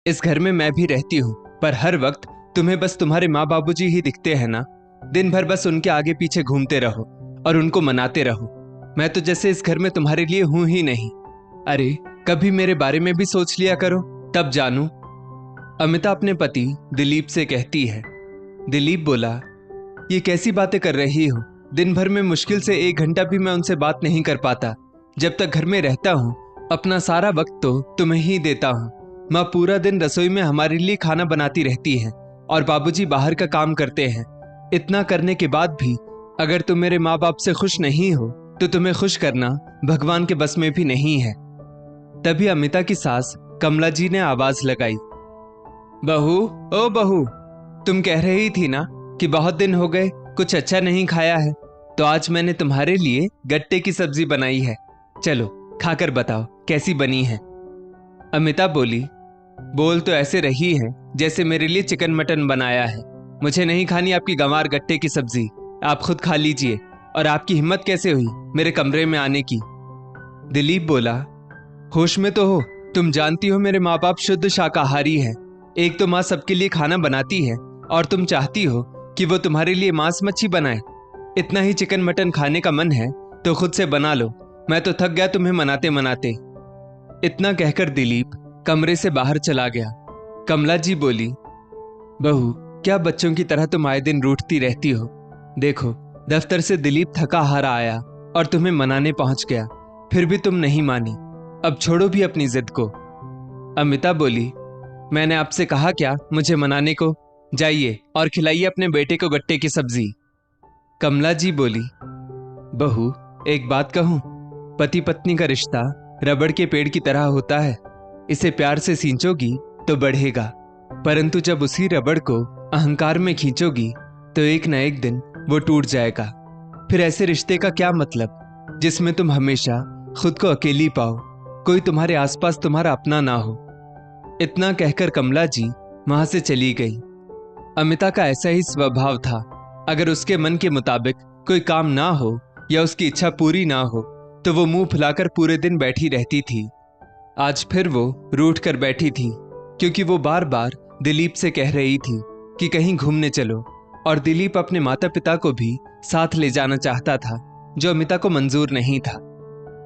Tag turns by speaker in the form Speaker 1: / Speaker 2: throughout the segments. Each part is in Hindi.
Speaker 1: इस घर में मैं भी रहती हूँ, पर हर वक्त तुम्हें बस तुम्हारे माँ बाबूजी ही दिखते हैं ना। दिन भर बस उनके आगे पीछे घूमते रहो और उनको मनाते रहो। मैं तो जैसे इस घर में तुम्हारे लिए हूं ही नहीं। अरे, कभी मेरे बारे में भी सोच लिया करो, तब जानू। अमिता अपने पति दिलीप से कहती है। दिलीप बोला, ये कैसी बातें कर रही हो? दिन भर में मुश्किल से 1 घंटा भी मैं उनसे बात नहीं कर पाता। जब तक घर में रहता हूँ अपना सारा वक्त तो तुम्हें ही देता हूँ। माँ पूरा दिन रसोई में हमारे लिए खाना बनाती रहती है और बाबूजी बाहर का काम करते हैं। इतना करने के बाद भी अगर तुम मेरे माँ बाप से खुश नहीं हो तो तुम्हें खुश करना भगवान के बस में भी नहीं है। तभी अमिता की सास कमला जी ने आवाज लगाई, बहू, ओ बहू, तुम कह रही थी ना कि बहुत दिन हो गए कुछ अच्छा नहीं खाया है, तो आज मैंने तुम्हारे लिए गट्टे की सब्जी बनाई है। चलो खाकर बताओ कैसी बनी है। अमिता बोली, बोल तो ऐसे रही है जैसे मेरे लिए चिकन मटन बनाया है। मुझे नहीं खानी आपकी गंवार गट्टे की सब्जी, आप खुद खा लीजिए। और आपकी हिम्मत कैसे हुई मेरे कमरे में आने की? दिलीप बोला, होश में तो हो? तुम जानती हो मेरे माँ बाप शुद्ध शाकाहारी हैं। एक तो माँ सबके लिए खाना बनाती है और तुम चाहती हो कि वो तुम्हारे लिए मांस मच्छी बनाए। इतना ही चिकन मटन खाने का मन है तो खुद से बना लो, मैं तो थक गया तुम्हें मनाते मनाते। इतना कहकर दिलीप कमरे से बाहर चला गया। कमला जी बोली, बहू, क्या बच्चों की तरह तुम आए दिन रूठती रहती हो? देखो, दफ्तर से दिलीप थका हारा आया और तुम्हें मनाने पहुंच गया, फिर भी तुम नहीं मानी। अब छोड़ो भी अपनी जिद को। अमिता बोली, मैंने आपसे कहा क्या मुझे मनाने को? जाइए और खिलाइए अपने बेटे को गट्टे की सब्जी। कमला जी बोली, बहू, एक बात कहूं, पति पत्नी का रिश्ता रबड़ के पेड़ की तरह होता है। इसे प्यार से सींचोगी तो बढ़ेगा, परंतु जब उसी रबड़ को अहंकार में खींचोगी तो एक न एक दिन वो टूट जाएगा। फिर ऐसे रिश्ते का क्या मतलब जिसमें तुम हमेशा खुद को अकेली पाओ, कोई तुम्हारे आसपास तुम्हारा अपना ना हो। इतना कहकर कमला जी वहां से चली गई। अमिता का ऐसा ही स्वभाव था, अगर उसके मन के मुताबिक कोई काम ना हो या उसकी इच्छा पूरी ना हो तो वो मुंह फुलाकर पूरे दिन बैठी रहती थी। आज फिर वो रूठ कर बैठी थी क्योंकि वो बार बार दिलीप से कह रही थी कि कहीं घूमने चलो, और दिलीप अपने माता पिता को भी साथ ले जाना चाहता था, जो अमिता को मंजूर नहीं था।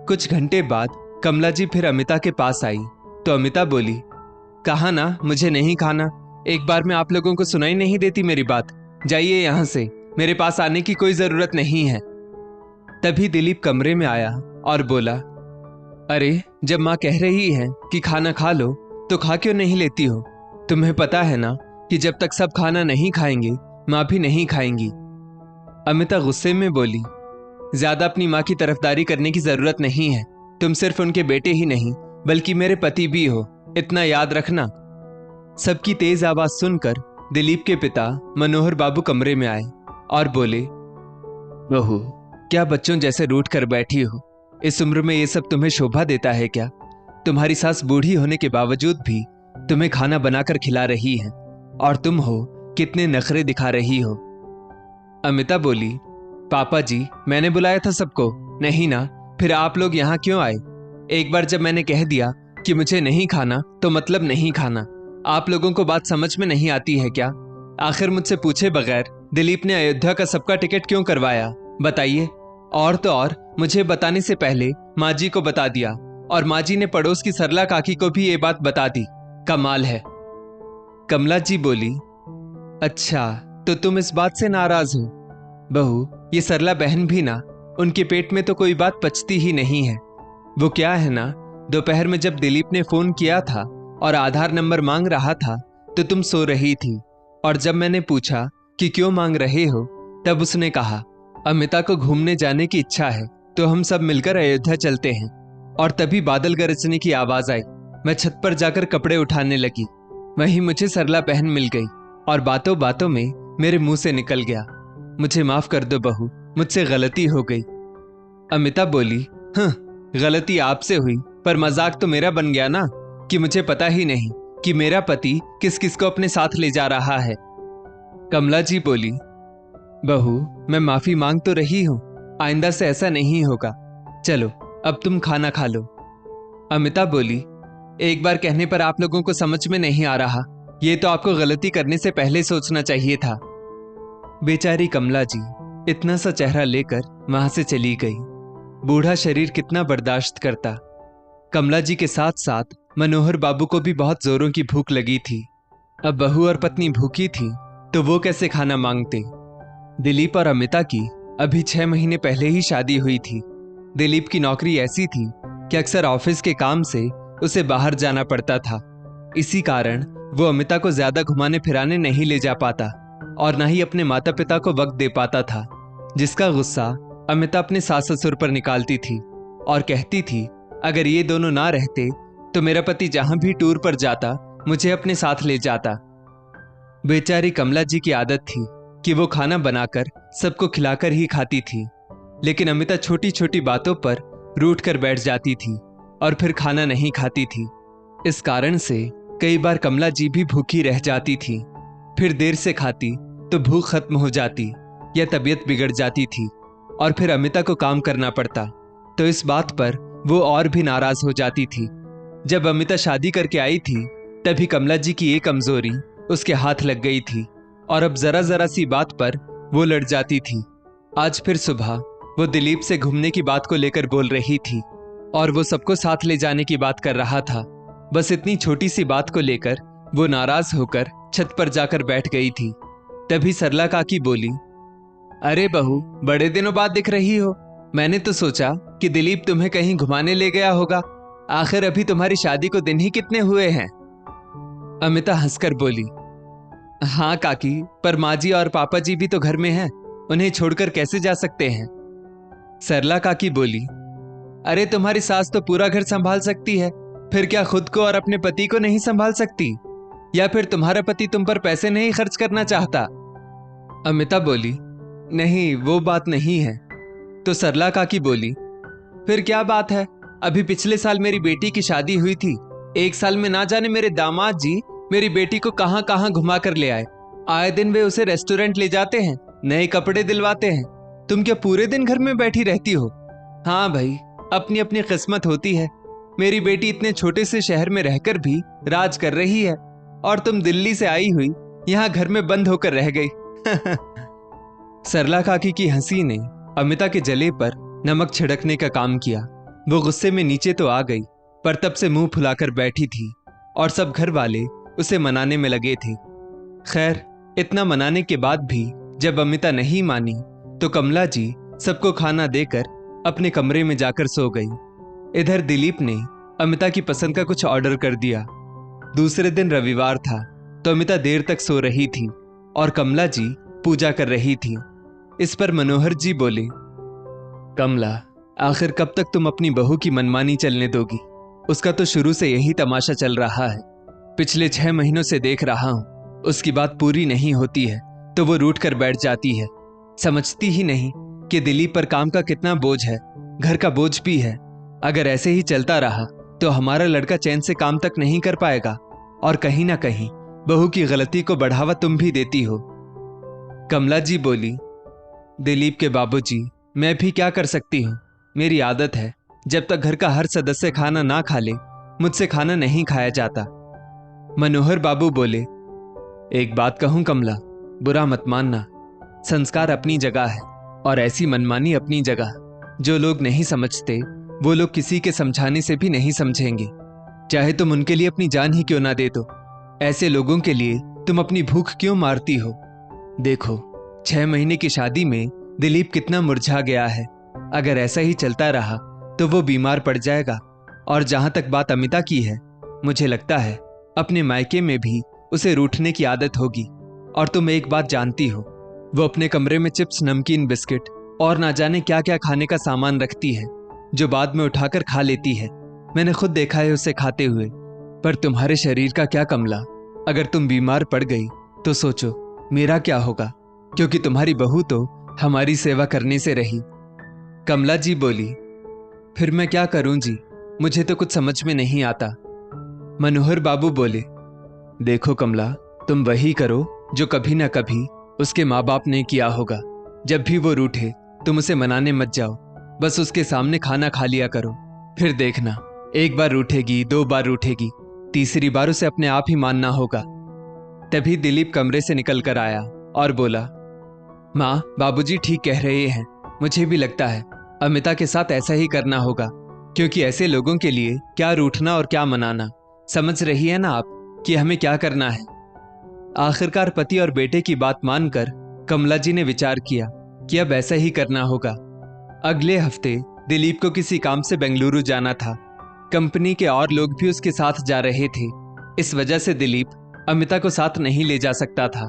Speaker 1: कुछ घंटे बाद कमला जी फिर अमिता के पास आई तो अमिता बोली, कहा ना मुझे नहीं खाना, एक बार में आप लोगों को सुनाई नहीं देती मेरी बात? जाइए यहां से, मेरे पास आने की कोई जरूरत नहीं है। तभी दिलीप कमरे में आया और बोला, अरे, जब माँ कह रही है कि खाना खा लो तो खा क्यों नहीं लेती हो? तुम्हें पता है ना कि जब तक सब खाना नहीं खाएंगे माँ भी नहीं खाएंगी। अमिता गुस्से में बोली, ज्यादा अपनी माँ की तरफदारी करने की जरूरत नहीं है। तुम सिर्फ उनके बेटे ही नहीं बल्कि मेरे पति भी हो, इतना याद रखना। सबकी तेज आवाज सुनकर दिलीप के पिता मनोहर बाबू कमरे में आए और बोले, बहू, क्या बच्चों जैसे रूठ कर बैठी हो? इस उम्र में ये सब तुम्हें शोभा देता है क्या? तुम्हारी सास बूढ़ी होने के बावजूद भी तुम्हें खाना बनाकर खिला रही है और तुम हो कितने नखरे दिखा रही हो। अमिता बोली, पापा जी, मैंने बुलाया था सबको। नहीं ना, फिर आप लोग यहाँ क्यों आए? एक बार जब मैंने कह दिया कि मुझे नहीं खाना तो मतलब नहीं खाना। आप लोगों को बात समझ में नहीं आती है क्या? आखिर मुझसे पूछे बगैर दिलीप ने अयोध्या का सबका टिकट क्यों करवाया, बताइए? और तो और मुझे बताने से पहले माँ जी को बता दिया, और माँ जी ने पड़ोस की सरला काकी को भी ये बात बता दी। कमाल है। कमला जी बोली, अच्छा, तो तुम इस बात से नाराज हो? बहू, ये सरला बहन भी ना, उनके पेट में तो कोई बात पचती ही नहीं है। वो क्या है ना, दोपहर में जब दिलीप ने फोन किया था और आधार नंबर मांग रहा था तो तुम सो रही थी, और जब मैंने पूछा कि क्यों मांग रहे हो तब उसने कहा, अमिता को घूमने जाने की इच्छा है तो हम सब मिलकर अयोध्या चलते हैं। और तभी बादल गरजने की आवाज आई। मैं छत पर जाकर कपड़े उठाने लगी, वहीं मुझे सरला बहन मिल गई और बातों बातों में मेरे मुंह से निकल गया, मुझे माफ कर दो बहू, मुझसे गलती हो गई। अमिता बोली, हाँ, गलती आपसे हुई पर मजाक तो मेरा बन गया ना, कि मुझे पता ही नहीं कि मेरा पति किस किस को अपने साथ ले जा रहा है। कमला जी बोली, बहू, मैं माफी मांग तो रही हूं, आइंदा से ऐसा नहीं होगा। चलो अब तुम खाना खा लो। अमिता बोली, एक बार कहने पर आप लोगों को समझ में नहीं आ रहा। ये तो आपको गलती करने से पहले सोचना चाहिए था। बेचारी कमला जी इतना सा चेहरा लेकर वहां से चली गई। बूढ़ा शरीर कितना बर्दाश्त करता। कमला जी के साथ साथ मनोहर बाबू को भी बहुत जोरों की भूख लगी थी। अब बहू और पत्नी भूखी थी तो वो कैसे खाना मांगते। दिलीप और अमिता की अभी 6 महीने पहले ही शादी हुई थी। दिलीप की नौकरी ऐसी थी कि अक्सर ऑफिस के काम से उसे बाहर जाना पड़ता था। इसी कारण वो अमिता को ज्यादा घुमाने फिराने नहीं ले जा पाता और न ही अपने माता पिता को वक्त दे पाता था, जिसका गुस्सा अमिता अपने सास ससुर पर निकालती थी और कहती थी अगर ये दोनों ना रहते तो मेरा पति जहां भी टूर पर जाता मुझे अपने साथ ले जाता। बेचारी कमला जी की आदत थी कि वो खाना बनाकर सबको खिलाकर ही खाती थी, लेकिन अमिता छोटी छोटी बातों पर रूठ कर बैठ जाती थी और फिर खाना नहीं खाती थी। इस कारण से कई बार कमला जी भी भूखी रह जाती थी। फिर देर से खाती तो भूख खत्म हो जाती या तबीयत बिगड़ जाती थी और फिर अमिता को काम करना पड़ता, तो इस बात पर वो और भी नाराज हो जाती थी। जब अमिता शादी करके आई थी तभी कमला जी की एक कमजोरी उसके हाथ लग गई थी और अब जरा जरा सी बात पर वो लड़ जाती थी। आज फिर सुबह वो दिलीप से घूमने की बात को लेकर बोल रही थी और वो सबको साथ ले जाने की बात कर रहा था। बस इतनी छोटी सी बात को लेकर वो नाराज होकर छत पर जाकर बैठ गई थी। तभी सरला काकी बोली, अरे बहू, बड़े दिनों बाद दिख रही हो। मैंने तो सोचा कि दिलीप तुम्हें कहीं घुमाने ले गया होगा। आखिर अभी तुम्हारी शादी को दिन ही कितने हुए हैं। अमिता हंसकर बोली, हाँ काकी, पर माँ जी और पापा जी भी तो घर में हैं, उन्हें छोड़कर कैसे जा सकते हैं। सरला काकी बोली, अरे तुम्हारी सास तो पूरा घर संभाल सकती है, फिर क्या खुद को और अपने पति को नहीं संभाल सकती? या फिर तुम्हारा पति तुम पर पैसे नहीं खर्च करना चाहता? अमिता बोली, नहीं वो बात नहीं है। तो सरला काकी बोली, फिर क्या बात है? अभी पिछले साल मेरी बेटी की शादी हुई थी। एक साल में ना जाने मेरे दामाद जी मेरी बेटी को कहां कहां घुमा कर ले आए। आए दिन वे उसे रेस्टोरेंट ले जाते हैं, नए कपड़े दिलवाते हैं। तुम क्या पूरे दिन घर में बैठी रहती हो? हाँ भाई, अपनी अपनी किस्मत होती है। मेरी बेटी इतने छोटे से शहर में रहकर भी राज कर रही है और तुम दिल्ली से आई हुई यहाँ घर में बंद होकर रह गई। सरला काकी की हंसी ने अमिता के जले पर नमक छिड़कने का काम किया। वो गुस्से में नीचे तो आ गई, पर तब से मुंह फुलाकर बैठी थी और सब घर वाले उसे मनाने में लगे थे। खैर, इतना मनाने के बाद भी जब अमिता नहीं मानी तो कमला जी सबको खाना देकर अपने कमरे में जाकर सो गई। इधर दिलीप ने अमिता की पसंद का कुछ ऑर्डर कर दिया। दूसरे दिन रविवार था तो अमिता देर तक सो रही थी और कमला जी पूजा कर रही थी। इस पर मनोहर जी बोले, कमला, आखिर कब तक तुम अपनी बहू की मनमानी चलने दोगी? उसका तो शुरू से यही तमाशा चल रहा है। पिछले 6 महीनों से देख रहा हूं, उसकी बात पूरी नहीं होती है तो वो रूठ कर बैठ जाती है। समझती ही नहीं कि दिलीप पर काम का कितना बोझ है, घर का बोझ भी है। अगर ऐसे ही चलता रहा तो हमारा लड़का चैन से काम तक नहीं कर पाएगा और कहीं ना कहीं बहू की गलती को बढ़ावा तुम भी देती हो। कमला जी बोली, दिलीप के बाबूजी, मैं भी क्या कर सकती हूँ? मेरी आदत है, जब तक घर का हर सदस्य खाना ना खा ले मुझसे खाना नहीं खाया जाता। मनोहर बाबू बोले, एक बात कहूं कमला, बुरा मत मानना। संस्कार अपनी जगह है और ऐसी मनमानी अपनी जगह। जो लोग नहीं समझते वो लोग किसी के समझाने से भी नहीं समझेंगे, चाहे तुम उनके लिए अपनी जान ही क्यों ना दे दो। ऐसे लोगों के लिए तुम अपनी भूख क्यों मारती हो? देखो, 6 महीने की शादी में दिलीप कितना मुरझा गया है। अगर ऐसा ही चलता रहा तो वो बीमार पड़ जाएगा। और जहां तक बात अमिता की है, मुझे लगता है अपने मायके में भी उसे रूठने की आदत होगी। और तुम एक बात जानती हो, वो अपने कमरे में चिप्स, नमकीन, बिस्किट और ना जाने क्या क्या खाने का सामान रखती है जो बाद में उठाकर खा लेती है। मैंने खुद देखा है उसे खाते हुए। पर तुम्हारे शरीर का क्या कमला, अगर तुम बीमार पड़ गई तो सोचो मेरा क्या होगा, क्योंकि तुम्हारी बहू तो हमारी सेवा करने से रही। कमला जी बोली, फिर मैं क्या करूं जी, मुझे तो कुछ समझ में नहीं आता। मनोहर बाबू बोले, देखो कमला, तुम वही करो जो कभी ना कभी उसके माँ बाप ने किया होगा। जब भी वो रूठे तुम उसे मनाने मत जाओ, बस उसके सामने खाना खा लिया करो। फिर देखना एक बार रूठेगी, 2 बार रूठेगी, तीसरी बार उसे अपने आप ही मानना होगा। तभी दिलीप कमरे से निकल कर आया और बोला, माँ, बाबूजी ठीक कह रहे हैं। मुझे भी लगता है अमिता के साथ ऐसा ही करना होगा, क्योंकि ऐसे लोगों के लिए क्या रूठना और क्या मनाना। समझ रही है ना आप कि हमें क्या करना है। आखिरकार पति और बेटे की बात मानकर कमला जी ने विचार किया कि अब ऐसा ही करना होगा। अगले हफ्ते दिलीप को किसी काम से बेंगलुरु जाना था। कंपनी के और लोग भी उसके साथ जा रहे थे। इस वजह से दिलीप अमिता को साथ नहीं ले जा सकता था।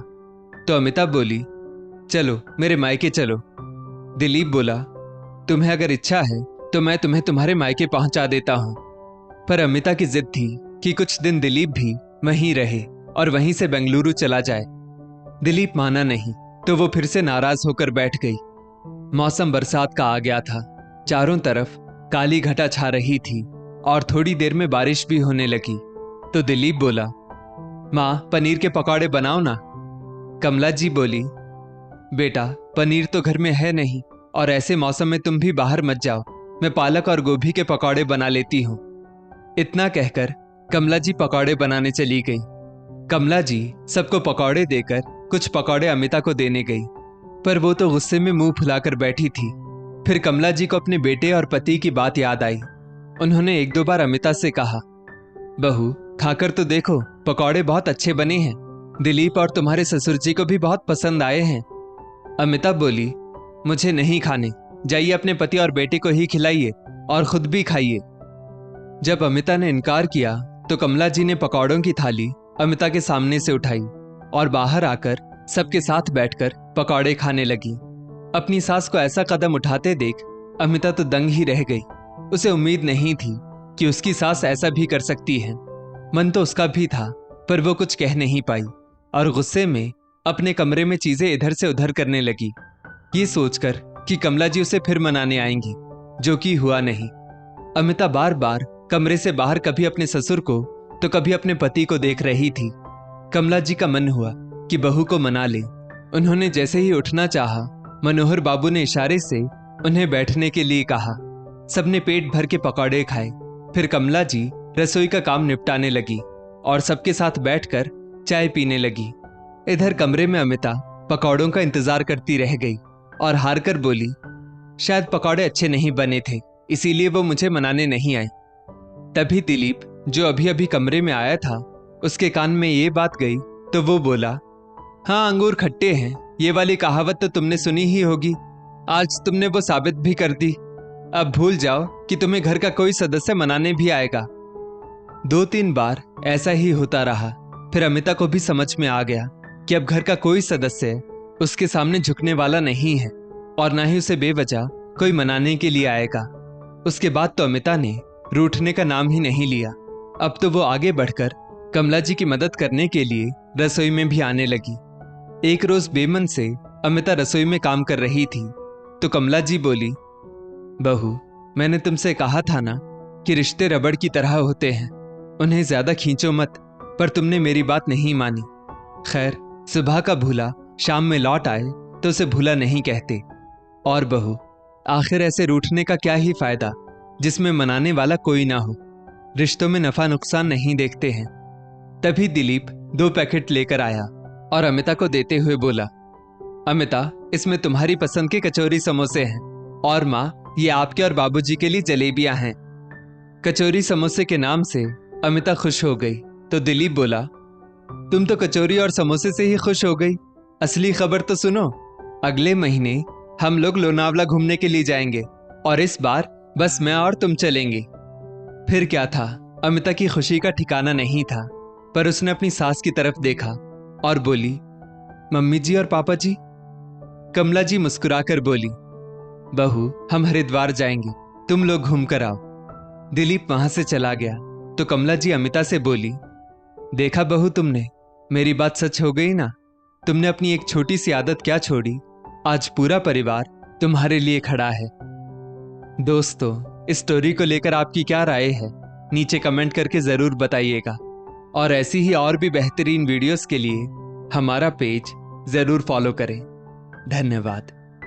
Speaker 1: तो अमिता बोली, चलो मेरे मायके चलो। दिलीप बोला, तुम्हें अगर इच्छा है तो मैं तुम्हें तुम्हारे मायके पहुंचा देता हूं। पर अमिता की जिद थी कि कुछ दिन दिलीप भी वहीं रहे और वहीं से बेंगलुरु चला जाए। दिलीप माना नहीं तो वो फिर से नाराज होकर बैठ गई। मौसम बरसात का आ गया था। चारों तरफ काली घटा छा रही थी और थोड़ी देर में बारिश भी होने लगी। तो दिलीप बोला, माँ, पनीर के पकौड़े बनाओ ना। कमला जी बोली, बेटा, पनीर तो घर में है नहीं और ऐसे मौसम में तुम भी बाहर मत जाओ। मैं पालक और गोभी के पकौड़े बना लेती हूँ। इतना कहकर कमला जी पकौड़े बनाने चली गई। कमला जी सबको पकौड़े देकर कुछ पकौड़े अमिता को देने गई, पर वो तो गुस्से में मुंह फुलाकर बैठी थी। फिर कमला जी को अपने बेटे और पति की बात याद आई। उन्होंने 1-2 बार अमिता से कहा, बहू, खाकर तो देखो, पकौड़े बहुत अच्छे बने हैं। दिलीप और तुम्हारे ससुर जी को भी बहुत पसंद आए हैं। अमिता बोली, मुझे नहीं खाने, जाइए अपने पति और बेटे को ही खिलाइए और खुद भी खाइए। जब अमिता ने इनकार किया तो कमला जी ने पकौड़ों की थाली अमिता के सामने से उठाई और बाहर आकर सबके साथ बैठकर पकौड़े खाने लगी। अपनी सास को ऐसा कदम उठाते देख अमिता तो दंग ही रह गई। उसे उम्मीद नहीं थी कि उसकी सास ऐसा भी कर सकती है। मन तो उसका भी था, पर वो कुछ कह नहीं पाई और गुस्से में अपने कमरे में चीजें इधर से उधर करने लगी, ये सोचकर कि कमला जी उसे फिर मनाने आएंगी, जो कि हुआ नहीं। अमिता बार बार कमरे से बाहर कभी अपने ससुर को तो कभी अपने पति को देख रही थी। कमला जी का मन हुआ कि बहू को मना ले। उन्होंने जैसे ही उठना चाहा, मनोहर बाबू ने इशारे से उन्हें बैठने के लिए कहा। सबने पेट भर के पकौड़े खाए। फिर कमला जी रसोई का काम निपटाने लगी और सबके साथ बैठकर चाय पीने लगी। इधर कमरे में अमिता पकौड़ों का इंतजार करती रह गई और हार कर बोली, शायद पकौड़े अच्छे नहीं बने थे, इसीलिए वो मुझे मनाने नहीं आए। तभी दिलीप, जो अभी अभी कमरे में आया था, उसके कान में ये बात गई तो वो बोला, हाँ, अंगूर खट्टे हैं, ये वाली कहावत तो तुमने सुनी ही होगी। आज तुमने वो साबित भी कर दी। अब भूल जाओ कि तुम्हें घर का कोई सदस्य मनाने भी आएगा। 2-3 बार ऐसा ही होता रहा। फिर अमिता को भी समझ में आ गया कि अब घर का कोई सदस्य उसके सामने झुकने वाला नहीं है और ना ही उसे बेवजह कोई मनाने के लिए आएगा। उसके बाद तो अमिता ने रूठने का नाम ही नहीं लिया। अब तो वो आगे बढ़कर कमला जी की मदद करने के लिए रसोई में भी आने लगी। एक रोज बेमन से अमिता रसोई में काम कर रही थी तो कमला जी बोली, बहू, मैंने तुमसे कहा था ना कि रिश्ते रबड़ की तरह होते हैं, उन्हें ज्यादा खींचो मत, पर तुमने मेरी बात नहीं मानी। खैर, सुबह का भूला शाम में लौट आए तो उसे भूला नहीं कहते। और बहू, आखिर ऐसे रूठने का क्या ही फायदा जिसमें मनाने वाला कोई ना हो। रिश्तों में नफा नुकसान नहीं देखते हैं। तभी दिलीप 2 पैकेट लेकर आया और अमिता को देते हुए बोला, अमिता, इसमें तुम्हारी पसंद के कचौरी समोसे हैं और माँ, ये आपके और बाबूजी के लिए जलेबियां हैं। कचौरी समोसे के नाम से अमिता खुश हो गई तो दिलीप बोला, तुम तो कचौरी और समोसे से ही खुश हो गई, असली खबर तो सुनो। अगले महीने हम लोग लोनावला घूमने के लिए जाएंगे और इस बार बस मैं और तुम चलेंगे। फिर क्या था, अमिता की खुशी का ठिकाना नहीं था, पर उसने अपनी सास की तरफ देखा और बोली, मम्मी जी और पापा जी। कमला जी मुस्कुराकर बोली, बहू, हम हरिद्वार जाएंगे, तुम लोग घूम कर आओ। दिलीप वहां से चला गया तो कमला जी अमिता से बोली, देखा बहू, तुमने, मेरी बात सच हो गई ना। तुमने अपनी एक छोटी सी आदत क्या छोड़ी, आज पूरा परिवार तुम्हारे लिए खड़ा है। दोस्तों, इस स्टोरी को लेकर आपकी क्या राय है, नीचे कमेंट करके जरूर बताइएगा और ऐसी ही और भी बेहतरीन वीडियोस के लिए हमारा पेज जरूर फॉलो करें। धन्यवाद।